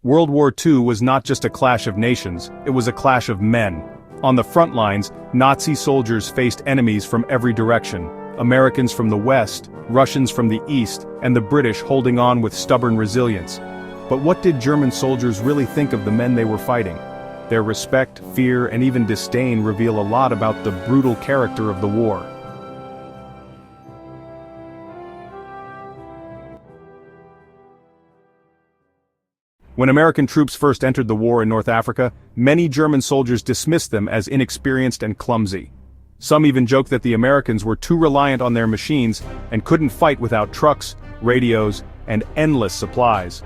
World War II was not just a clash of nations, it was a clash of men. On the front lines, Nazi soldiers faced enemies from every direction. Americans from the west, Russians from the east, and the British holding on with stubborn resilience. But what did German soldiers really think of the men they were fighting? Their respect, fear, and even disdain reveal a lot about the brutal character of the war. When American troops first entered the war in North Africa, many German soldiers dismissed them as inexperienced and clumsy. Some even joked that the Americans were too reliant on their machines and couldn't fight without trucks, radios, and endless supplies.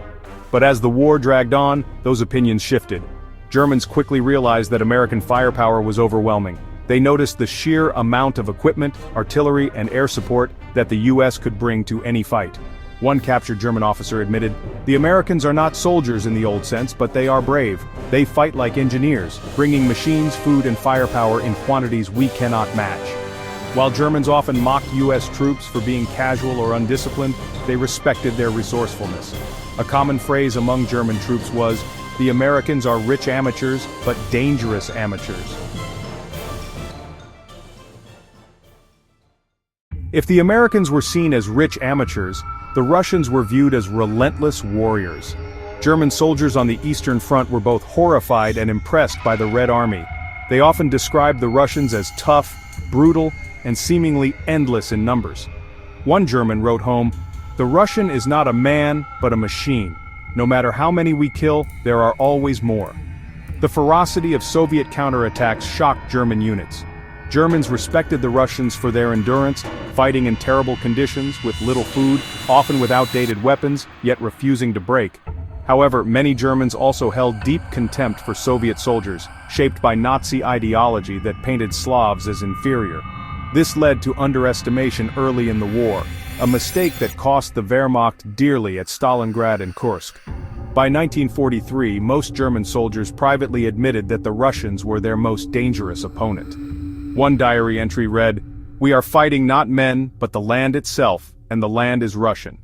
But as the war dragged on, those opinions shifted. Germans quickly realized that American firepower was overwhelming. They noticed the sheer amount of equipment, artillery, and air support that the US could bring to any fight. One captured German officer admitted, "The Americans are not soldiers in the old sense, but they are brave. They fight like engineers, bringing machines, food, and firepower in quantities we cannot match." While Germans often mocked US troops for being casual or undisciplined, they respected their resourcefulness. A common phrase among German troops was, "The Americans are rich amateurs, but dangerous amateurs." If the Americans were seen as rich amateurs, the Russians were viewed as relentless warriors. German soldiers on the Eastern Front were both horrified and impressed by the Red Army. They often described the Russians as tough, brutal, and seemingly endless in numbers. One German wrote home, "The Russian is not a man, but a machine. No matter how many we kill, there are always more." The ferocity of Soviet counterattacks shocked German units. Germans respected the Russians for their endurance, fighting in terrible conditions, with little food, often with outdated weapons, yet refusing to break. However, many Germans also held deep contempt for Soviet soldiers, shaped by Nazi ideology that painted Slavs as inferior. This led to underestimation early in the war, a mistake that cost the Wehrmacht dearly at Stalingrad and Kursk. By 1943, most German soldiers privately admitted that the Russians were their most dangerous opponent. One diary entry read, "We are fighting not men, but the land itself, and the land is Russian."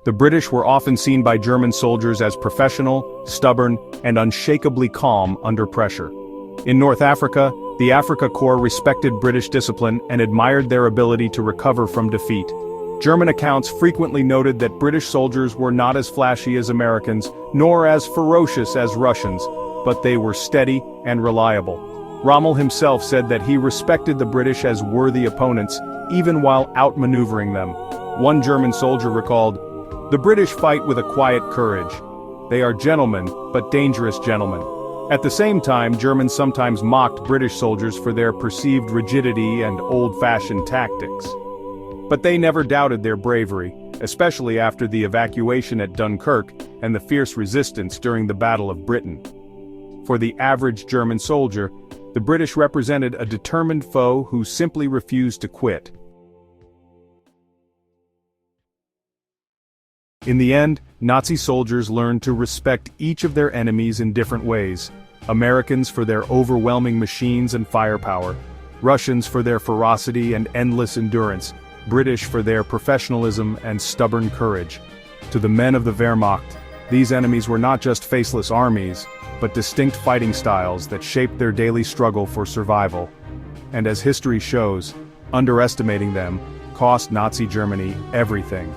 The British were often seen by German soldiers as professional, stubborn, and unshakably calm under pressure. In North Africa, the Afrika Korps respected British discipline and admired their ability to recover from defeat. German accounts frequently noted that British soldiers were not as flashy as Americans, nor as ferocious as Russians, but they were steady and reliable. Rommel himself said that he respected the British as worthy opponents, even while outmaneuvering them. One German soldier recalled, "The British fight with a quiet courage. They are gentlemen, but dangerous gentlemen." At the same time, Germans sometimes mocked British soldiers for their perceived rigidity and old-fashioned tactics. But they never doubted their bravery, especially after the evacuation at Dunkirk and the fierce resistance during the Battle of Britain. For the average German soldier, the British represented a determined foe who simply refused to quit. In the end, Nazi soldiers learned to respect each of their enemies in different ways. Americans for their overwhelming machines and firepower, Russians for their ferocity and endless endurance, British for their professionalism and stubborn courage. To the men of the Wehrmacht, these enemies were not just faceless armies, but distinct fighting styles that shaped their daily struggle for survival. And as history shows, underestimating them cost Nazi Germany everything.